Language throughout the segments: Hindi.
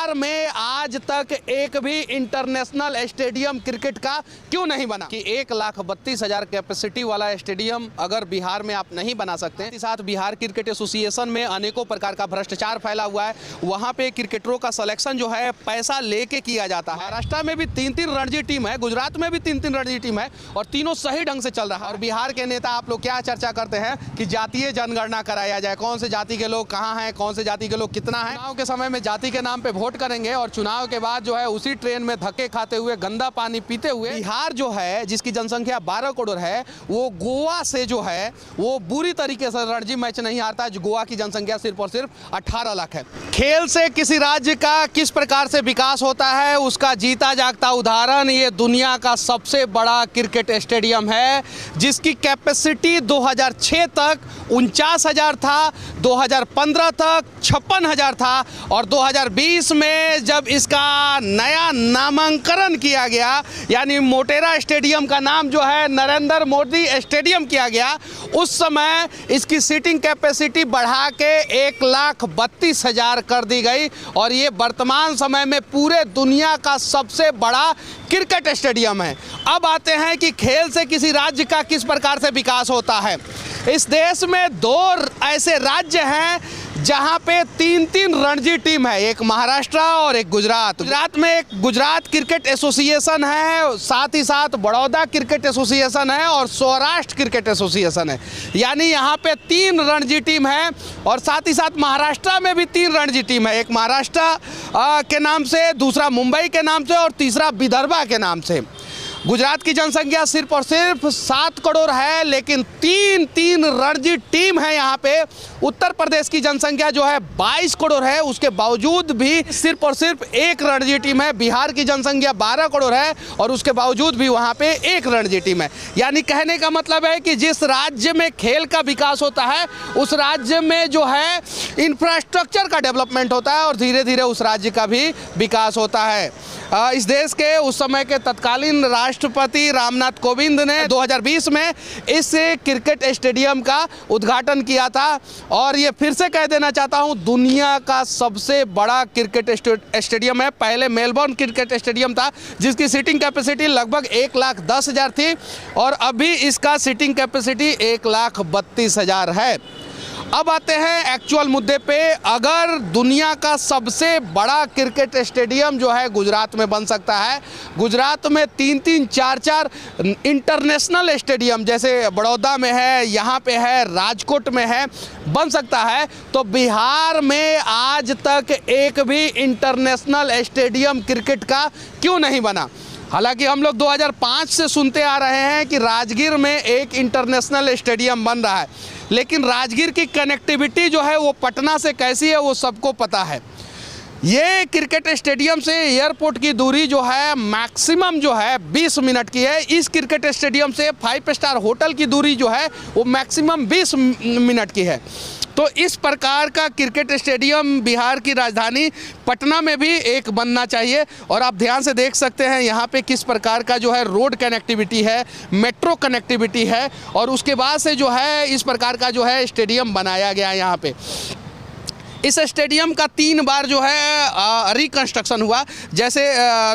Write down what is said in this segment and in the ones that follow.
बिहार में आज तक एक भी इंटरनेशनल स्टेडियम क्रिकेट का क्यों नहीं बना कि 1,32,000 कैपेसिटी वाला स्टेडियम अगर बिहार में आप नहीं बना सकते हैं। साथ बिहार क्रिकेट एसोसिएशन में अनेकों प्रकार का भ्रष्टाचार फैला हुआ है। वहां पे क्रिकेटरों का सिलेक्शन जो है पैसा लेके किया जाता है। महाराष्ट्र में भी 3-3 रणजी टीम है, गुजरात में भी 3-3 रणजी टीम है और तीनों सही ढंग से चल रहा है। और बिहार के नेता आप लोग क्या चर्चा करते हैं कि जातीय जनगणना कराया जाए, कौन से जाति के लोग कहाँ हैं, कौन से जाति के लोग कितना है। चुनाव के समय में जाति के नाम पे वोट करेंगे और चुनाव के बाद जो है उसी ट्रेन में धक्के खाते हुए गंदा पानी पीते हुए बिहार जो है जिसकी जनसंख्या 12 करोड़ है वो गोवा से जो है वो बुरी तरीके से रणजी मैच नहीं हारता। गोवा की जनसंख्या सिर्फ और सिर्फ 18 लाख है। खेल से किसी राज्य का किस प्रकार से विकास होता है उसका जीता जागता उदाहरण ये दुनिया का सबसे बड़ा क्रिकेट स्टेडियम है जिसकी कैपेसिटी 2006 तक 49,000 था, 2015 तक 56,000 था और 2020 में जब इसका नया नामांकन किया गया यानी मोटेरा स्टेडियम का नाम जो है नरेंद्र मोदी स्टेडियम किया गया, उस समय इसकी सीटिंग कैपेसिटी बढ़ा के 1,32,000 कर दी गई और ये वर्तमान समय में पूरे दुनिया का सबसे बड़ा क्रिकेट स्टेडियम है। अब आते हैं कि खेल से किसी राज्य का किस प्रकार से विकास होता है। इस देश में 2 ऐसे राज्य हैं जहां पे 3-3 रणजी टीम है, एक महाराष्ट्र और एक गुजरात। गुजरात में एक गुजरात क्रिकेट एसोसिएशन है, साथ ही साथ बड़ौदा क्रिकेट एसोसिएशन है और सौराष्ट्र क्रिकेट एसोसिएशन है। यानी यहां पे 3 रणजी टीम है और साथ ही साथ महाराष्ट्र में भी 3 रणजी टीम है, एक महाराष्ट्र के नाम से, दूसरा मुंबई के नाम से और तीसरा विदर्भा के नाम से। गुजरात की जनसंख्या सिर्फ और सिर्फ 7 करोड़ है लेकिन 3-3 रणजी टीम है यहाँ पे। उत्तर प्रदेश की जनसंख्या जो है 22 करोड़ है, उसके बावजूद भी सिर्फ और सिर्फ 1 रणजी टीम है। बिहार की जनसंख्या 12 करोड़ है और उसके बावजूद भी वहाँ पे 1 रणजी टीम है। यानी कहने का मतलब है कि जिस राज्य में खेल का विकास होता है उस राज्य में जो है इंफ्रास्ट्रक्चर का डेवलपमेंट होता है और धीरे धीरे उस राज्य का भी विकास होता है। इस देश के उस समय के तत्कालीन राष्ट्रपति रामनाथ कोविंद ने 2020 में इस क्रिकेट स्टेडियम का उद्घाटन किया था और ये फिर से कह देना चाहता हूँ दुनिया का सबसे बड़ा क्रिकेट स्टेडियम है। पहले मेलबर्न क्रिकेट स्टेडियम था जिसकी सीटिंग कैपेसिटी लगभग 1,10,000 थी और अभी इसका सीटिंग कैपेसिटी 1,32,000 है। अब आते हैं एक्चुअल मुद्दे पे। अगर दुनिया का सबसे बड़ा क्रिकेट स्टेडियम जो है गुजरात में बन सकता है, गुजरात में 3-3, 4-4 इंटरनेशनल स्टेडियम जैसे बड़ौदा में है, यहाँ पे है, राजकोट में है, बन सकता है, तो बिहार में आज तक एक भी इंटरनेशनल स्टेडियम क्रिकेट का क्यों नहीं बना। हालांकि हम लोग 2005 से सुनते आ रहे हैं कि राजगीर में एक इंटरनेशनल स्टेडियम बन रहा है, लेकिन राजगीर की कनेक्टिविटी जो है वो पटना से कैसी है वो सबको पता है। ये क्रिकेट स्टेडियम से एयरपोर्ट की दूरी जो है मैक्सिमम जो है 20 मिनट की है। इस क्रिकेट स्टेडियम से 5 स्टार होटल की दूरी जो है वो मैक्सिमम 20 मिनट की है। तो इस प्रकार का क्रिकेट स्टेडियम बिहार की राजधानी पटना में भी एक बनना चाहिए। और आप ध्यान से देख सकते हैं यहाँ पे किस प्रकार का जो है रोड कनेक्टिविटी है, मेट्रो कनेक्टिविटी है और उसके बाद से जो है इस प्रकार का जो है स्टेडियम बनाया गया है। यहाँ पे इस स्टेडियम का 3 बार जो है रिकंस्ट्रक्शन हुआ। जैसे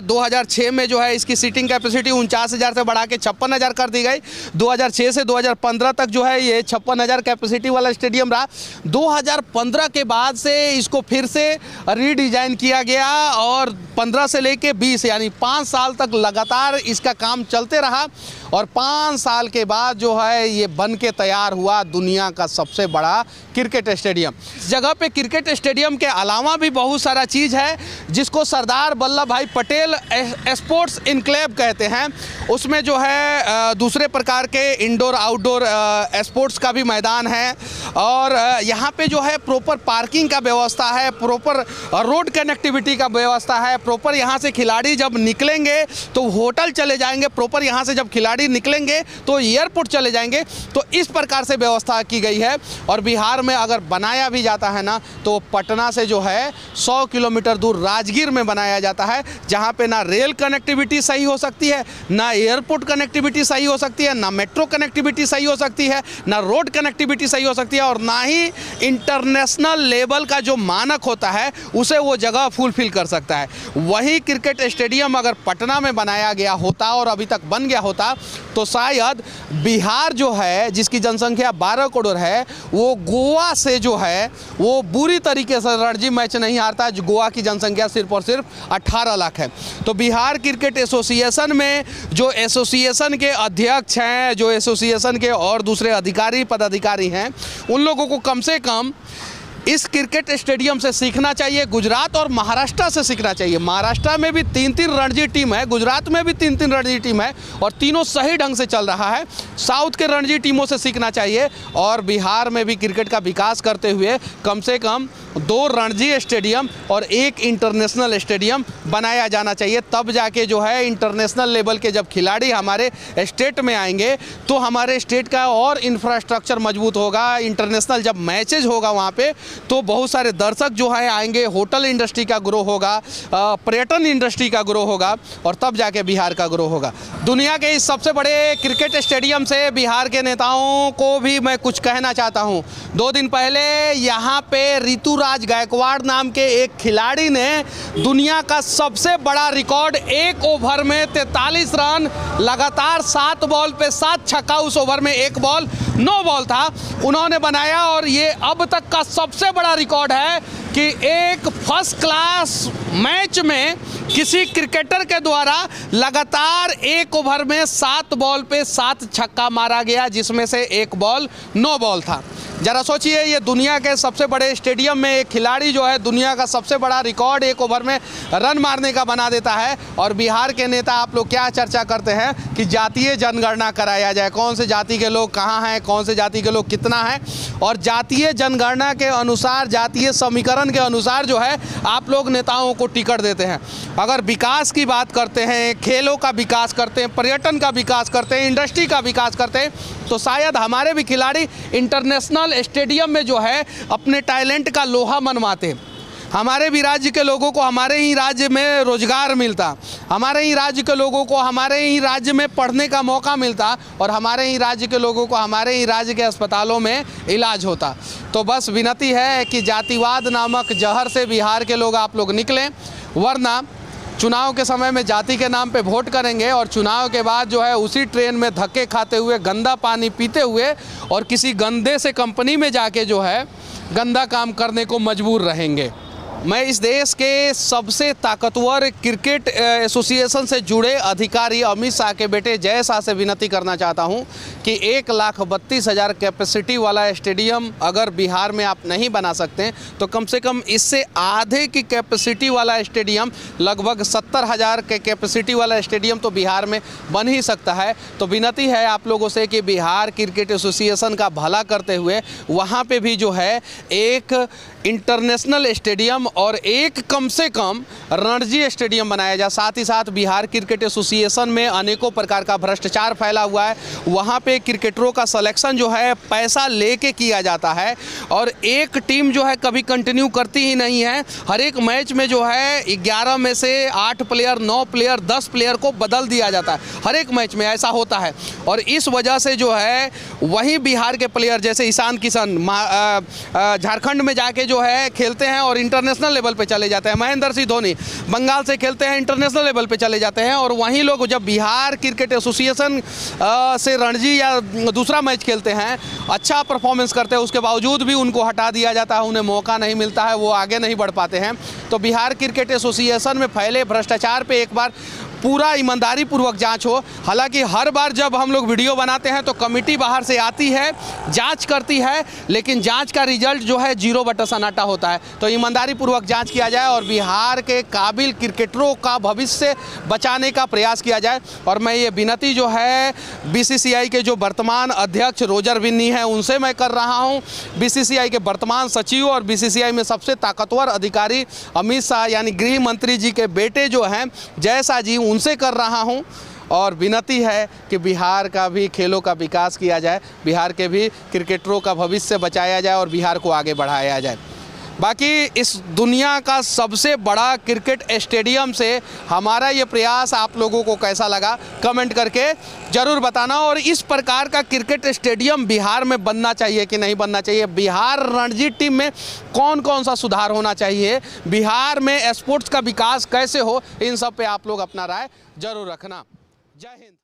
2006 में जो है इसकी सीटिंग कैपेसिटी 49,000 से बढ़ा के 56,000 कर दी गई। 2006 से 2015 तक जो है ये 56,000 कैपेसिटी वाला स्टेडियम रहा। 2015 के बाद से इसको फिर से रीडिज़ाइन किया गया और 15 से लेके 20 यानी 5 साल तक लगातार इसका काम चलते रहा और 5 साल के बाद जो है ये बन के तैयार हुआ दुनिया का सबसे बड़ा क्रिकेट स्टेडियम। इस जगह पे क्रिकेट स्टेडियम के अलावा भी बहुत सारा चीज़ है जिसको सरदार वल्लभ भाई पटेल स्पोर्ट्स इनक्लेव कहते हैं। उसमें जो है दूसरे प्रकार के इंडोर आउटडोर स्पोर्ट्स का भी मैदान है और यहाँ पे जो है प्रॉपर पार्किंग का व्यवस्था है, प्रॉपर रोड कनेक्टिविटी का व्यवस्था है, प्रॉपर यहाँ से खिलाड़ी जब निकलेंगे तो होटल चले जाएंगे, प्रॉपर यहाँ से जब खिलाड़ी निकलेंगे तो एयरपोर्ट चले जाएंगे। तो इस प्रकार से व्यवस्था की गई है और बिहार में अगर बनाया भी जाता है ना तो पटना से जो है 100 किलोमीटर दूर राजगीर में बनाया जाता है जहाँ पे ना रेल कनेक्टिविटी सही हो सकती है, ना एयरपोर्ट कनेक्टिविटी सही हो सकती है, ना मेट्रो कनेक्टिविटी सही हो सकती है, ना रोड कनेक्टिविटी सही हो सकती है, और ना ही इंटरनेशनल लेवल का जो मानक होता है उसे वो जगह फुलफिल कर सकता है। वही क्रिकेट स्टेडियम अगर पटना में बनाया गया होता और अभी तक बन गया होता तो शायद बिहार जो है, जिसकी जनसंख्या 12 करोड़ है, वो गोवा से जो है वो बुरी तरीके से रणजी मैच नहीं हारता। जो गोवा की जनसंख्या सिर्फ और सिर्फ 18 लाख है। तो बिहार क्रिकेट एसोसिएशन में जो एसोसिएशन के अध्यक्ष हैं, जो एसोसिएशन के और दूसरे अधिकारी पदाधिकारी हैं, उन लोगों को कम से कम इस क्रिकेट स्टेडियम से सीखना चाहिए। गुजरात और महाराष्ट्र से सीखना चाहिए। महाराष्ट्र में भी 3-3 रणजी टीम है, गुजरात में भी 3-3 रणजी टीम है, और तीनों सही ढंग से चल रहा है। साउथ के रणजी टीमों से सीखना चाहिए, और बिहार में भी क्रिकेट का विकास करते हुए कम से कम 2 रणजी स्टेडियम और 1 इंटरनेशनल स्टेडियम बनाया जाना चाहिए। तब जाके जो है इंटरनेशनल लेवल के जब खिलाड़ी हमारे स्टेट में आएंगे तो हमारे स्टेट का और इंफ्रास्ट्रक्चर मजबूत होगा। इंटरनेशनल जब मैचेज होगा वहाँ पे तो बहुत सारे दर्शक जो है आएंगे, होटल इंडस्ट्री का ग्रो होगा, पर्यटन इंडस्ट्री का ग्रो होगा, और तब जाके बिहार का ग्रो होगा। दुनिया के इस सबसे बड़े क्रिकेट स्टेडियम से बिहार के नेताओं को भी मैं कुछ कहना चाहता हूँ। 2 दिन पहले यहाँ पे ऋतुराज गायकवाड़ नाम के एक खिलाड़ी ने दुनिया का सबसे बड़ा रिकॉर्ड 1 ओवर में 43 रन, लगातार 7 बॉल पे 7 छक्का, उस ओवर में 1 बॉल 9 बॉल था, उन्होंने बनाया। और ये अब तक का सबसे बड़ा रिकॉर्ड है कि एक फर्स्ट क्लास मैच में किसी क्रिकेटर के द्वारा लगातार 1 ओवर में 7 बॉल पे 7 छक्का मारा गया, जिसमें से 1 बॉल 9 बॉल था। जरा सोचिए, ये दुनिया के सबसे बड़े स्टेडियम में एक खिलाड़ी जो है दुनिया का सबसे बड़ा रिकॉर्ड 1 ओवर में रन मारने का बना देता है। और बिहार के नेता आप लोग क्या चर्चा करते हैं कि जातीय जनगणना कराया जाए, कौन से जाति के लोग कहाँ हैं, कौन से जाति के लोग कितना हैं, और जातीय जनगणना के अनुसार, जातीय समीकरण के अनुसार जो है आप लोग नेताओं को टिकट देते हैं। अगर विकास की बात करते हैं, खेलों का विकास करते हैं, पर्यटन का विकास करते हैं, इंडस्ट्री का विकास करते हैं, तो शायद हमारे भी खिलाड़ी इंटरनेशनल स्टेडियम में जो है अपने टैलेंट का लोहा मनवाते। हमारे भी राज्य के लोगों को हमारे ही राज्य में रोजगार मिलता, हमारे ही राज्य के लोगों को हमारे ही राज्य में पढ़ने का मौका मिलता, और हमारे ही राज्य के लोगों को हमारे ही राज्य के अस्पतालों में इलाज होता। तो बस विनती है कि जातिवाद नामक जहर से बिहार के लोग आप लोग निकलें, वरना चुनाव के समय में जाति के नाम पे वोट करेंगे और चुनाव के बाद जो है उसी ट्रेन में धक्के खाते हुए, गंदा पानी पीते हुए और किसी गंदे से कंपनी में जाके जो है गंदा काम करने को मजबूर रहेंगे। मैं इस देश के सबसे ताकतवर क्रिकेट एसोसिएशन से जुड़े अधिकारी अमित शाह के बेटे जय शाह से विनती करना चाहता हूं कि 1,32,000 कैपेसिटी वाला स्टेडियम अगर बिहार में आप नहीं बना सकते तो कम से कम इससे आधे की कैपेसिटी वाला स्टेडियम, लगभग 70,000 के कैपेसिटी वाला स्टेडियम तो बिहार में बन ही सकता है। तो विनती है आप लोगों से कि बिहार क्रिकेट एसोसिएशन का भला करते हुए वहाँ पे भी जो है एक इंटरनेशनल स्टेडियम और एक कम से कम रणजी स्टेडियम बनाया जाए। साथ ही साथ बिहार क्रिकेट एसोसिएशन में अनेकों प्रकार का भ्रष्टाचार फैला हुआ है। वहाँ पे क्रिकेटरों का सिलेक्शन जो है पैसा लेके किया जाता है और एक टीम जो है कभी कंटिन्यू करती ही नहीं है। हर एक मैच में जो है 11 में से 8 प्लेयर, 9 प्लेयर, 10 प्लेयर को बदल दिया जाता है। हर एक मैच में ऐसा होता है और इस वजह से जो है वहीं बिहार के प्लेयर जैसे ईशान किशन झारखंड में जाके जो है खेलते हैं और इंटरनेशनल लेवल पे चले जाते हैं। महेंद्र सिंह धोनी बंगाल से खेलते हैं, इंटरनेशनल लेवल पे चले जाते हैं और वहीं लोग जब बिहार क्रिकेट एसोसिएशन से रणजी या दूसरा मैच खेलते हैं, अच्छा परफॉर्मेंस करते हैं, उसके बावजूद भी उनको हटा दिया जाता है, उन्हें मौका नहीं मिलता है, वो आगे नहीं बढ़ पाते हैं। तो बिहार क्रिकेट एसोसिएशन में फैले भ्रष्टाचार पे एक बार पूरा ईमानदारी पूर्वक जांच हो। हालांकि हर बार जब हम लोग वीडियो बनाते हैं तो कमेटी बाहर से आती है, जांच करती है, लेकिन जांच का रिजल्ट जो है 0 सन्नाटा होता है। तो ईमानदारी पूर्वक जांच किया जाए और बिहार के काबिल क्रिकेटरों का भविष्य बचाने का प्रयास किया जाए। और मैं ये विनती जो है बीसीसीआई के जो वर्तमान अध्यक्ष रोजर बिन्नी हैं उनसे मैं कर रहा हूँ, बीसीसीआई के वर्तमान सचिव और बीसीसीआई में सबसे ताकतवर अधिकारी अमित शाह यानी गृह मंत्री जी के बेटे जो हैं जय शाह जी, उनसे कर रहा हूं और विनती है कि बिहार का भी खेलों का विकास किया जाए, बिहार के भी क्रिकेटरों का भविष्य बचाया जाए और बिहार को आगे बढ़ाया जाए। बाकी इस दुनिया का सबसे बड़ा क्रिकेट स्टेडियम से हमारा ये प्रयास आप लोगों को कैसा लगा कमेंट करके ज़रूर बताना। और इस प्रकार का क्रिकेट स्टेडियम बिहार में बनना चाहिए कि नहीं बनना चाहिए, बिहार रणजी टीम में कौन कौन सा सुधार होना चाहिए, बिहार में स्पोर्ट्स का विकास कैसे हो, इन सब पे आप लोग अपना राय जरूर रखना। जय हिंद।